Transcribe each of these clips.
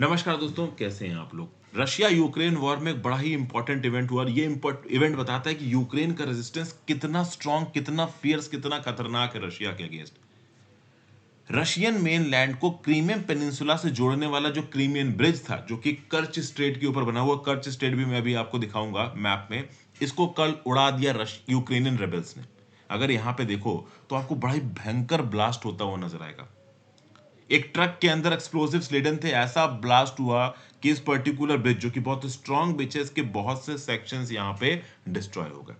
नमस्कार दोस्तों, कैसे हैं आप लोग। रशिया यूक्रेन वॉर में एक बड़ा ही इंपॉर्टेंट इवेंट हुआ और ये इवेंट बताता है कि यूक्रेन का रेजिस्टेंस कितना स्ट्रांग, कितना फियर्स, कितना खतरनाक है रशिया के अगेंस्ट। रशियन मेनलैंड को क्रीमियन पेनिनसुला से जोड़ने वाला जो क्रीमियन ब्रिज था, जो कि कर्च स्ट्रेट के ऊपर बना हुआ, कर्च स्ट्रेट भी मैं अभी आपको दिखाऊंगा मैप में, इसको कल उड़ा दिया यूक्रेनियन रेबल्स ने। अगर यहां पे देखो तो आपको बड़ा ही भयंकर ब्लास्ट होता हुआ नजर आएगा। एक ट्रक के अंदर एक्सप्लोसिव्स लेडन थे, ऐसा ब्लास्ट हुआ कि इस पर्टिकुलर ब्रिज, जो कि बहुत स्ट्रांग ब्रिज है, इसके बहुत से सेक्शंस यहां पे डिस्ट्रॉय हो गए।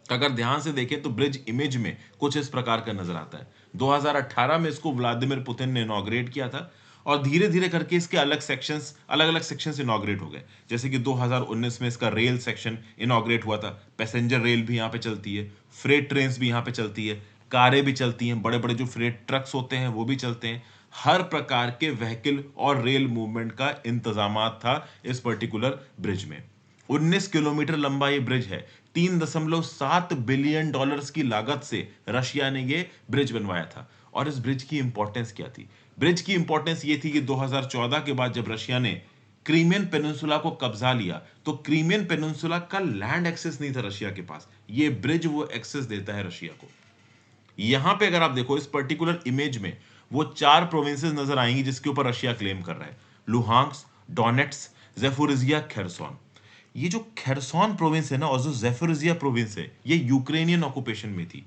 अगर ध्यान से देखें तो ब्रिज इमेज में कुछ इस प्रकार का नजर आता है। 2018 में इसको व्लादिमीर पुतिन ने इनॉग्रेट किया था और धीरे धीरे करके इसके अलग अलग सेक्शंस इनॉग्रेट हो गए। जैसे कि 2019 में इसका रेल सेक्शन इनॉग्रेट हुआ था। पैसेंजर रेल भी यहाँ पे चलती है, फ्रेट ट्रेन्स भी यहाँ पे चलती है, कारें भी चलती हैं, बड़े बड़े जो फ्रेट ट्रक्स होते हैं वो भी चलते हैं। हर प्रकार के व्हीकल और रेल मूवमेंट का इंतजामात था इस पर्टिकुलर ब्रिज में। 19 किलोमीटर लंबा ये ब्रिज है। 3.7 बिलियन डॉलर्स की लागत से रशिया ने ये ब्रिज बनवाया था। और इस ब्रिज की इंपॉर्टेंस क्या थी? ब्रिज की इंपॉर्टेंस ये थी कि 2014 के बाद जब रशिया ने क्रीमियन पेनिनसुला को कब्जा लिया, तो क्रीमियन पेनिनसुला का लैंड एक्सेस नहीं था रशिया के पास। ये ब्रिज वो एक्सेस देता है रशिया को। यहां पे अगर आप देखो इस पर्टिकुलर इमेज में, वो 4 प्रोविंसेस नजर आएंगी जिसके ऊपर रशिया क्लेम कर रहा है। Luhansk, Donetsk, Zaporizhzhia, Kherson. ये जो खेरसोन प्रोविंस है ना, और जो ज़ेपोरिज़िया प्रोविंस है, ये यूक्रेनियन ऑक्यूपेशन में थी।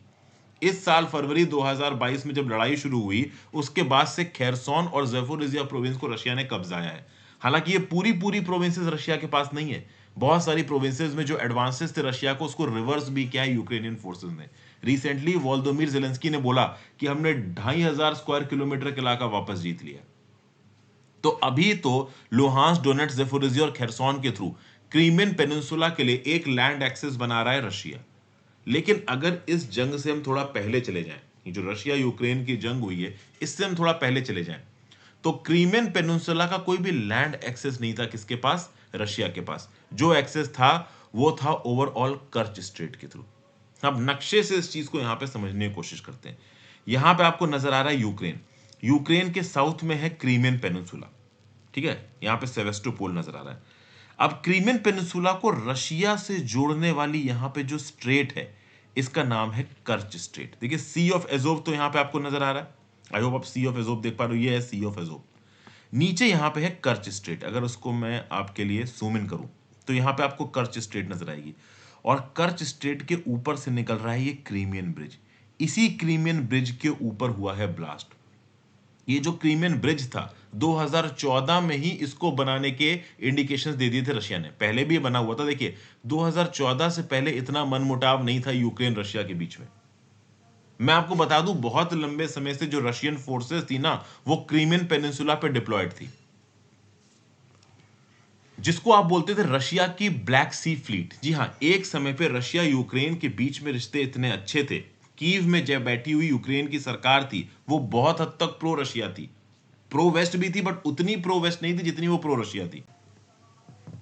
इस साल फरवरी 2022 में जब लड़ाई शुरू हुई, उसके बाद से खेरसोन और ज़ेपोरिज़िया प्रोविंस को रशिया ने कब्जाया है। हालांकि ये पूरी पूरी प्रोविंसेस रशिया के पास नहीं है। बहुत सारी प्रोविंसेस में जो एडवांसेस थे रशिया को, उसको रिवर्स भी किया है यूक्रेनियन फोर्सेस ने। रिसेंटली वोलोदिमीर ज़ेलेंस्की ने बोला कि हमने 2500 स्क्वायर किलोमीटर का इलाका वापस जीत लिया। तो अभी तो लुहांस, डोनेट्स, ज़ेपोरिज़िया और खेरसोन के थ्रू क्रीमियन पेनिनसुला के लिए एक लैंड एक्सेस बना रहा है रशिया। लेकिन अगर इस जंग से हम थोड़ा पहले चले जाएं, ये जो रशिया यूक्रेन की जंग हुई है, इससे हम थोड़ा पहले चले जाएं, तो क्रीमियन पेनिनसुला का कोई भी लैंड एक्सेस नहीं था किसके पास? रशिया के पास। जो एक्सेस था वो था ओवरऑल कर्च स्ट्रेट के थ्रू। अब नक्शे से इस चीज को यहां पे समझने की कोशिश करते हैं। यहां पे आपको नजर आ रहा है यूक्रेन। यूक्रेन के साउथ में है क्रीमियन पेनिनसुला, ठीक है। यहां पे सेवेस्टोपोल नजर आ रहा है। अब क्रीमियन पेनिनसुला को रशिया से जोड़ने वाली यहां पे जो स्ट्रेट है, इसका नाम है कर्च स्ट्रेट। देखिए सी ऑफ एजोव तो यहां पे आपको नजर आ रहा है। आई होप आप सी ऑफ एजोव देख पा रहे हो, ये है सी ऑफ एजोव। नीचे यहां पे है कर्च स्ट्रेट। अगर उसको मैं आपके लिए जूम इन करूं तो यहां पे आपको कर्च स्ट्रेट नजर आएगी। और कर्च स्ट्रेट के ऊपर से निकल रहा है ये क्रीमियन ब्रिज। इसी क्रीमियन ब्रिज के ऊपर हुआ है ब्लास्ट। ये जो क्रीमियन ब्रिज था, 2014 में ही इसको बनाने के इंडिकेशंस दे दिए थे रशिया ने। पहले भी ये बना हुआ था। देखिए 2014 से पहले इतना मनमुटाव नहीं था यूक्रेन रशिया के बीच में। मैं आपको बता दूं, बहुत लंबे समय से जो रशियन फोर्सेस थी ना, वो क्रीमियन पेनिनसुला पे डिप्लॉयड थी, जिसको आप बोलते थे रशिया की ब्लैक सी फ्लीट। जी हां, एक समय पे रशिया यूक्रेन के बीच में रिश्ते इतने अच्छे थे। कीव में जब बैठी हुई यूक्रेन की सरकार थी, वो बहुत हद तक प्रो रशिया थी। प्रो वेस्ट भी थी, बट उतनी प्रो वेस्ट नहीं थी जितनी वो प्रो रशिया थी।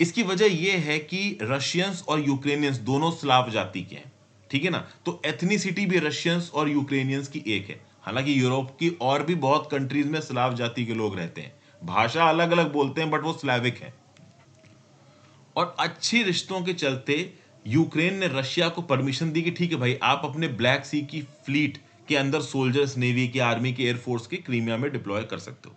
इसकी वजह यह है कि रशियंस और यूक्रेनियंस दोनों स्लाव जाति के हैं, ठीक है ना। तो एथनिसिटी भी रशियंस और यूक्रेनियंस की एक है। हालांकि यूरोप की और भी बहुत कंट्रीज में स्लाव जाति के लोग रहते हैं, भाषा अलग अलग बोलते हैं, बट वो स्लाविक है। और अच्छे रिश्तों के चलते यूक्रेन ने रशिया को परमिशन दी कि ठीक है भाई, आप अपने ब्लैक सी की फ्लीट के अंदर सोल्जर्स, नेवी के, आर्मी के, एयरफोर्स के क्रीमिया में डिप्लॉय कर सकते हो।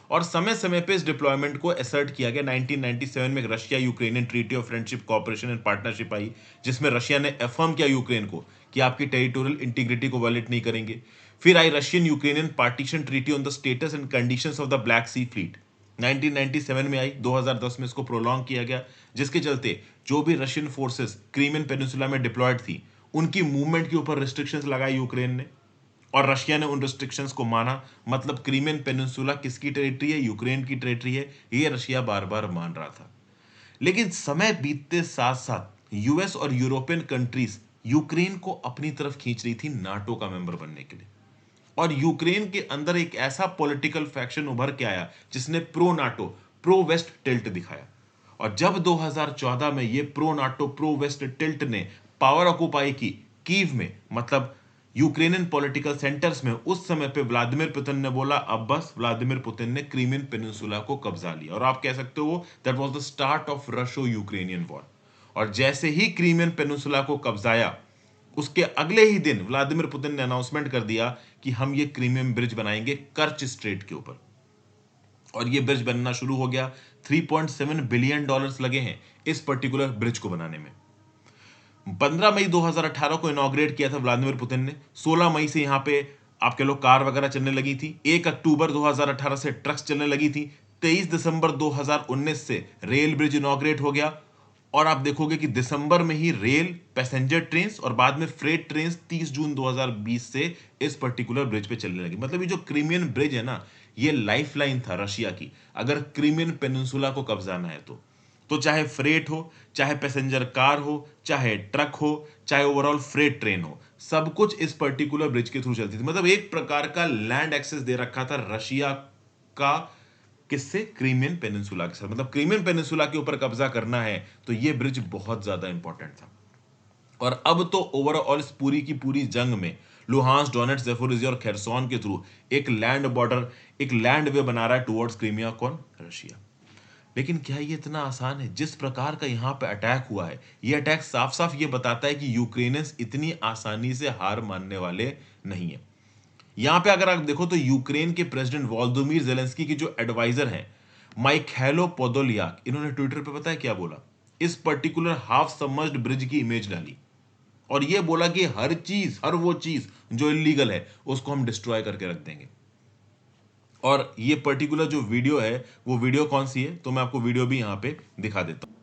और समय समय पे इस डिप्लॉयमेंट को असर्ट किया गया। 1997 में Russia Ukrainian treaty of friendship, cooperation and partnership आई, जिसमें रशिया ने अफर्म किया यूक्रेन को कि आपकी टेरिटोरियल इंटीग्रिटी को वायलेट नहीं करेंगे। फिर आई Russian Ukrainian partition treaty on the status and conditions of the Black Sea fleet, 1997 में आई। 2010 में इसको प्रोलॉन्ग किया गया, जिसके चलते जो भी रशियन फोर्सेस क्रीमियन पेनिनसुला में डिप्लॉयड थी, उनकी मूवमेंट के ऊपर रिस्ट्रिक्शंस लगाई यूक्रेन ने, और रशिया ने उन रिस्ट्रिक्शंस को माना। मतलब क्रीमियन पेनिनसुला किसकी टेरिटरी है? यूक्रेन की टेरिटरी है। ये रशिया बार बार मान रहा था। लेकिन समय बीतते साथ साथ यूएस और यूरोपियन कंट्रीज यूक्रेन को अपनी तरफ खींच रही थी नाटो का मेंबर बनने के लिए। और यूक्रेन के अंदर एक ऐसा पॉलिटिकल फैक्शन उभर के आया जिसने pro NATO, pro west tilt दिखाया। और जब 2014 में ये pro NATO, pro west tilt ने पावर ऑक्युपाई की कीव में, मतलब यूक्रेनियन पॉलिटिकल सेंटर्स में उस समय पे व्लादिमीर पुतिन ने बोला अब बस, व्लादिमीर पुतिन ने क्रीमियन पेनिनसुला को कब्जा लिया, और आप कह सकते हो that was the start of Russo Ukrainian war. और जैसे ही क्रीमियन पेनिनसुला को कब्जाया, उसके अगले ही दिन व्लादिमीर पुतिन ने अनाउंसमेंट कर दिया कि हम ये क्रीमियन ब्रिज बनाएंगे कर्च स्ट्रेट के ऊपर, और ये ब्रिज बनना शुरू हो गया। 3.7 बिलियन डॉलर्स लगे हैं इस पर्टिकुलर ब्रिज को बनाने में। 15 मई 2018 को इनॉग्रेट किया था व्लादिमीर पुतिन ने। 16 मई से यहां पे आपके लोग कार वगैरह चलने लगी थी। 1 अक्टूबर 2018 से ट्रक्स चलने लगी थी। 23 दिसंबर 2019 से रेल ब्रिज इनॉग्रेट हो गया, और आप देखोगे कि दिसंबर में ही रेल, पैसेंजर ट्रेन और बाद में फ्रेट ट्रेन 30 जून 2020 से इस पर्टिकुलर ब्रिज पे चलने लगी। मतलब ये जो क्रीमियन ब्रिज है ना, ये लाइफलाइन था रशिया की, अगर क्रीमियन पेनिनसुला को कब्जाना है तो चाहे फ्रेट हो, चाहे पैसेंजर कार हो, चाहे ट्रक हो, चाहे ओवरऑल फ्रेट ट्रेन हो, सब कुछ इस पर्टिकुलर ब्रिज के थ्रू चलती थी। मतलब एक प्रकार का लैंड एक्सेस दे रखा था रशिया का, किससे? क्रीमियन पेनिनसुला के साथ। मतलब क्रीमियन पेनिनसुला के ऊपर कब्जा करना है तो यह ब्रिज बहुत ज्यादा इंपॉर्टेंट था। और अब तो ओवरऑल इस पूरी की पूरी जंग में लुहांस, डोनेट्स, ज़ेपोरिज़िया और खेरसोन के थ्रू एक लैंड बॉर्डर, एक लैंड वे बना रहा है टुवर्ड्स क्रीमिया। कौन? रशिया। लेकिन क्या ये इतना आसान है? जिस प्रकार का यहां पे अटैक हुआ है, ये अटैक साफ साफ ये बताता है कि यूक्रेनियंस इतनी आसानी से हार मानने वाले नहीं है। यहां पे अगर आप देखो तो यूक्रेन के प्रेसिडेंट वोलोदिमीर ज़ेलेंस्की की जो एडवाइजर हैं माइखैलो पोदोलियाक, इन्होंने ट्विटर पे पता है क्या बोला? इस पर्टिकुलर हाफ सबमर्ज्ड ब्रिज की इमेज डाली और ये बोला कि हर चीज, हर वो चीज जो इलीगल है उसको हम डिस्ट्रॉय करके रख देंगे। और ये पर्टिकुलर जो वीडियो है, वो वीडियो कौन सी है तो मैं आपको वीडियो भी यहां पे दिखा देता हूं।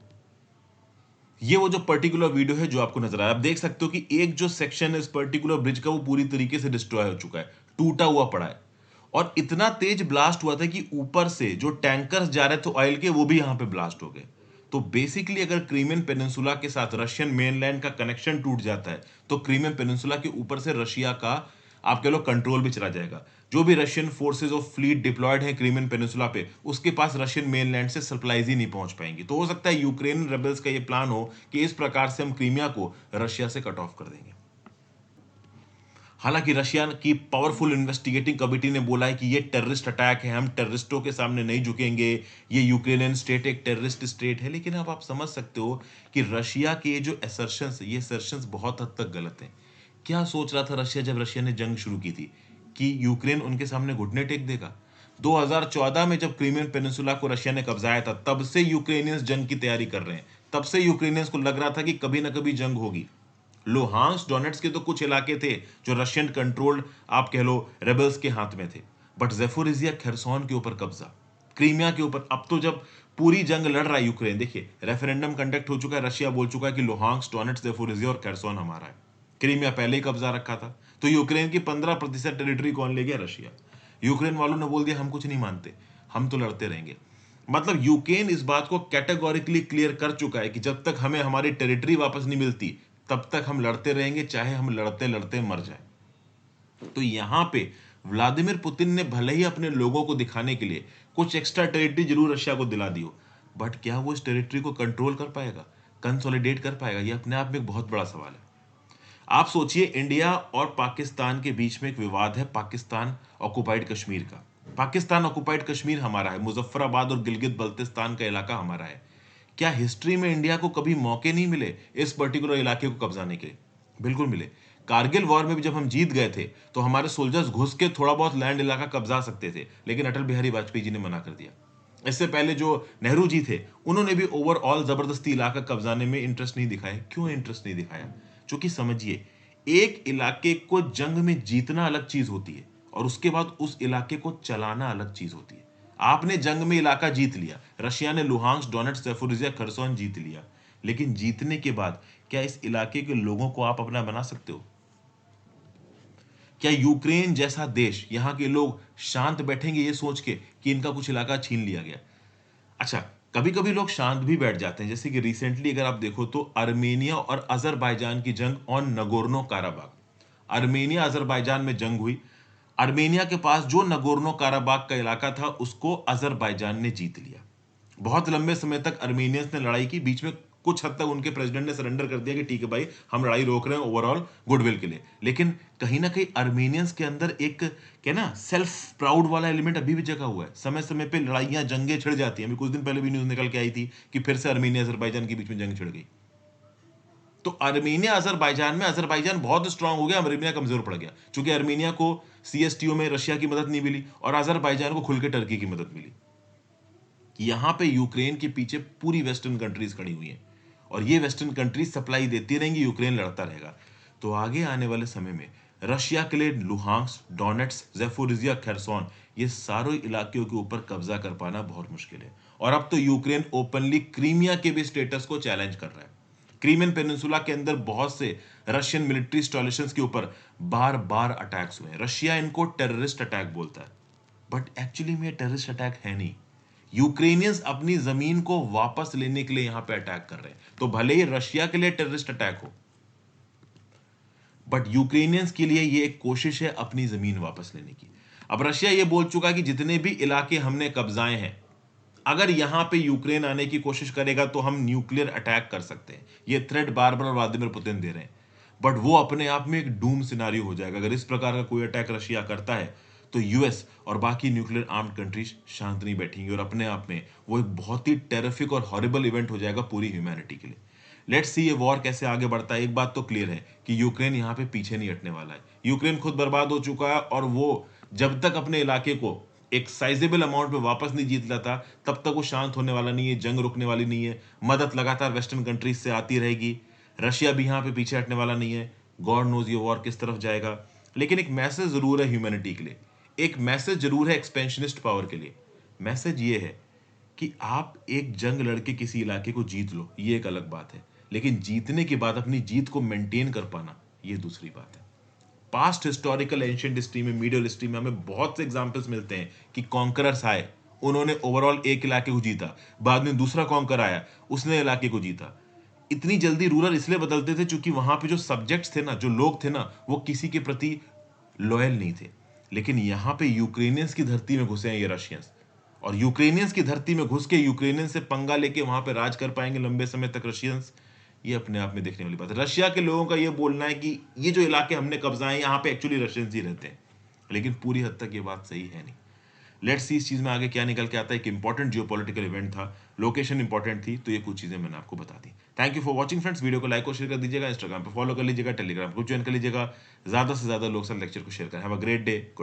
ये वो जो पर्टिकुलर वीडियो है जो आपको नजर आया, आप देख सकते हो कि एक जो सेक्शन है इस पर्टिकुलर ब्रिज का वो पूरी तरीके से डिस्ट्रॉय हो चुका है, टूटा हुआ पड़ा है। और इतना तेज ब्लास्ट हुआ था कि ऊपर से जो टैंकर्स जा रहे थे ऑयल के, वो भी यहां पे ब्लास्ट हो गए। तो बेसिकली अगर क्रीमियन पेनिनसुला के साथ रशियन मेनलैंड का कनेक्शन टूट जाता है तो क्रीमियन पेनिनसुला के ऊपर से रशिया का आपके लोग कंट्रोल भी चला जाएगा। जो भी रशियन फोर्सेज और फ्लीट डिप्लॉयड है क्रीमियन पेनिनसुला पे, उसके पास रशियन मेनलैंड से सप्लाईज ही नहीं पहुंच पाएंगी। तो हो सकता है यूक्रेन रेबल्स का ये प्लान हो कि इस प्रकार से हम क्रीमिया को रशिया से कट ऑफ कर देंगे। हालांकि रशिया की पावरफुल इन्वेस्टिगेटिंग कमिटी ने बोला है कि ये टेररिस्ट अटैक है, हम टेररिस्टों के सामने नहीं झुकेंगे, ये यूक्रेनियन स्टेट एक टेररिस्ट स्टेट है। लेकिन अब आप समझ सकते हो कि रशिया के ये जो असर्शंस, ये असर्शंस बहुत हद तक गलत हैं। क्या सोच रहा था रशिया जब रशिया ने जंग शुरू की थी कि यूक्रेन उनके सामने घुटने टेक देगा? 2014 में जब क्रीमियन पेनिनसुला को रशिया ने कब्जाया था, तब से यूक्रेनियंस जंग की तैयारी कर रहे हैं। तब से यूक्रेनियंस को लग रहा था कि कभी ना कभी जंग होगी। लुहांस, डोनेट्स के तो कुछ इलाके थे जो रशियन कंट्रोल्ड, आप कह लो, रेबल्स के हाथ में थे, बट ज़ेपोरिज़िया, खेरसोन के ऊपर कब्जा, क्रीमिया के ऊपर। अब तो जब पूरी जंग लड़ रहा है यूक्रेन, देखिए रेफरेंडम कंडक्ट हो चुका है, रशिया बोल चुका है कि लुहांस, डोनेट्स, ज़ेपोरिज़िया और खेरसोन हमारा है। क्रीमिया पहले ही कब्जा रखा था। तो यूक्रेन की 15% टेरिटरी कौन ले गया? रशिया। यूक्रेन वालों ने बोल दिया हम कुछ नहीं मानते, हम तो लड़ते रहेंगे। मतलब यूक्रेन इस बात को कैटेगोरिकली क्लियर कर चुका है कि जब तक हमें हमारी टेरिटरी वापस नहीं मिलती तब तक हम लड़ते रहेंगे, चाहे हम लड़ते लड़ते मर जाए। तो यहां पे व्लादिमीर पुतिन ने भले ही अपने लोगों को दिखाने के लिए कुछ एक्स्ट्रा टेरिटरी जरूर रशिया को दिला दी हो, बट क्या वो इस टेरिटरी को कंट्रोल कर पाएगा, कंसोलिडेट कर पाएगा? ये अपने आप में एक बहुत बड़ा सवाल है। आप सोचिए, इंडिया और पाकिस्तान के बीच में एक विवाद है, पाकिस्तान ऑक्युपाइड कश्मीर का। पाकिस्तान ऑक्युपाइड कश्मीर हमारा है, मुजफ्फराबाद और गिलगित बल्तिस्तान का इलाका हमारा है। क्या हिस्ट्री में इंडिया को कभी मौके नहीं मिले इस पर्टिकुलर इलाके को कब्जाने के? बिल्कुल मिले। कारगिल वॉर में भी जब हम जीत गए थे तो हमारे सोल्जर्स घुस के थोड़ा बहुत लैंड इलाका कब्जा सकते थे, लेकिन अटल बिहारी वाजपेयी जी ने मना कर दिया। इससे पहले जो नेहरू जी थे, उन्होंने भी ओवरऑल जबरदस्ती इलाका कब्जाने में इंटरेस्ट नहीं दिखाया। क्यों इंटरेस्ट नहीं दिखाया? क्योंकि समझिए, एक इलाके को जंग में जीतना अलग चीज होती है और उसके बाद उस इलाके को चलाना अलग चीज होती है। आपने जंग में इलाका जीत लिया, रशिया ने लुहांस, डोनेट्स, ज़ेपोरिज़िया, खरसोन जीत लिया, लेकिन जीतने के बाद क्या इस इलाके के लोगों को आप अपना बना सकते हो? क्या यूक्रेन जैसा देश, यहां के लोग शांत बैठेंगे ये सोच के कि इनका कुछ इलाका छीन लिया गया? अच्छा, कभी कभी लोग शांत भी बैठ जाते हैं, जैसे कि रिसेंटली अगर आप देखो तो अर्मेनिया और अजरबैजान की जंग ऑन नगोर्नो काराबाग। अर्मेनिया अजरबैजान में जंग हुई। अर्मेनिया के पास जो नगोर्नो काराबाग का इलाका था उसको अजरबैजान ने जीत लिया। बहुत लंबे समय तक अर्मेनियंस ने लड़ाई की, बीच में कुछ हद तक उनके प्रेसिडेंट ने सरेंडर कर दिया कि ठीक है भाई, हम लड़ाई रोक रहे हैं ओवरऑल गुडविल के लिए। लेकिन कहीं ना कहीं आर्मेनियंस के अंदर एक क्या ना सेल्फ प्राउड वाला एलिमेंट अभी भी जगा हुआ है। समय समय पे लड़ाइयां जंगें छिड़ जाती हैं। अभी कुछ दिन पहले भी न्यूज निकल के आई थी कि फिर से आर्मेनिया अजरबैजान के बीच में जंग छिड़ गई। तो आर्मेनिया अजरबैजान में अजरबैजान बहुत स्ट्रांग हो गया, आर्मेनिया कमजोर पड़ गया, क्योंकि आर्मेनिया को सीएसटीओ में रशिया की मदद नहीं मिली और अजरबैजान को खुल के टर्की की मदद मिली। यहां पे यूक्रेन के पीछे पूरी वेस्टर्न कंट्रीज खड़ी हुई हैं और ये वेस्टर्न कंट्रीज सप्लाई देती रहेंगी, यूक्रेन लड़ता रहेगा। तो आगे आने वाले समय में रशिया के लिए लुहांस्क, डोनेट्स्क, ज़ेपोरिज़िया, खेर्सोन, ये सारे इलाकों के ऊपर कब्जा कर पाना बहुत मुश्किल है। और अब तो यूक्रेन ओपनली क्रीमिया के भी स्टेटस को चैलेंज कर रहा है। क्रीमियन पेनिनसुला के अंदर बहुत से रशियन मिलिट्री इंस्टॉलेशंस के ऊपर बार बार अटैक्स हुए हैं। रशिया इनको टेररिस्ट अटैक बोलता है, बट एक्चुअली में टेररिस्ट अटैक है नहीं। यूक्रेनियंस अपनी जमीन को वापस लेने के लिए यहां पे अटैक कर रहे हैं। तो भले ही रशिया के लिए टेररिस्ट अटैक हो, बट यूक्रेनियंस के लिए ये एक कोशिश है अपनी जमीन वापस लेने की। अब रशिया ये बोल चुका है कि जितने भी इलाके हमने कब्जाए हैं, अगर यहां पे यूक्रेन आने की कोशिश करेगा तो हम न्यूक्लियर अटैक कर सकते हैं। ये थ्रेट बार बार व्लादिमीर पुतिन दे रहे हैं, बट वो अपने आप में एक डूम सिनारियो हो जाएगा। अगर इस प्रकार का कोई अटैक रशिया करता है तो यूएस और बाकी न्यूक्लियर आर्म्ड कंट्रीज शांत नहीं बैठेंगी और अपने आप में वो एक बहुत ही टेरिफिक और हॉरिबल इवेंट हो जाएगा पूरी ह्यूमैनिटी के लिए। लेट्स सी ये वॉर कैसे आगे बढ़ता है। एक बात तो क्लियर है कि यूक्रेन यहाँ पे पीछे नहीं हटने वाला है। यूक्रेन खुद बर्बाद हो चुका है और वो जब तक अपने इलाके को एक साइजेबल अमाउंट में वापस नहीं जीत लेता तब तक वो शांत होने वाला नहीं है, जंग रुकने वाली नहीं है। मदद लगातार वेस्टर्न कंट्रीज से आती रहेगी। रशिया भी यहाँ पे पीछे हटने वाला नहीं है। गॉड नोज ये वॉर किस तरफ जाएगा। लेकिन एक मैसेज जरूर है ह्यूमैनिटी के लिए, एक मैसेज जरूर है एक्सपेंशनिस्ट पावर के लिए। मैसेज ये है कि आप एक जंग लड़के किसी इलाके को जीत लो, ये एक अलग बात है, लेकिन जीतने के बाद अपनी जीत को मेंटेन कर पाना ये दूसरी बात है। पास्ट हिस्टोरिकल एंशिएंट हिस्ट्री में, मीडियल हिस्ट्री में हमें बहुत से एग्जांपल्स मिलते हैं कि कॉन्करर्स आए, उन्होंने ओवरऑल एक इलाके को जीता, बाद में दूसरा कॉन्कर आया, उसने इलाके को जीता। इतनी जल्दी रूलर इसलिए बदलते थे क्योंकि वहां पे जो सब्जेक्ट्स थे ना, जो लोग थे ना, वो किसी के प्रति लॉयल नहीं थे। लेकिन यहां पे यूक्रेनियंस की धरती में घुसे हैं ये रशियंस, और यूक्रेनियंस की धरती में घुस के यूक्रेनियंस से पंगा लेके वहां पे राज कर पाएंगे लंबे समय तक रशियंस, ये अपने आप में देखने वाली बात है। रशिया के लोगों का ये बोलना है कि ये जो इलाके हमने कब्जाए यहाँ पे एक्चुअली रशियंस ही रहते हैं, लेकिन पूरी हद तक ये बात सही है नहीं। लेट्स सी इस चीज में आगे क्या निकल के आता है। एक इंपॉर्टेंट जियोपॉलिटिकल इवेंट था, लोकेशन इंपॉर्टेंट थी, तो ये कुछ चीजें मैंने आपको बता दी। Thank you for watching friends. Video को लाइक और शेयर कर दीजिएगा, इंस्टाग्राम पे फॉलो कर लीजिएगा, टेलीग्राम ग्रुप ज्वाइन कर लीजिएगा, ज्यादा से ज्यादा लोग सर लेक्चर को शेयर करें। Have a great day, good.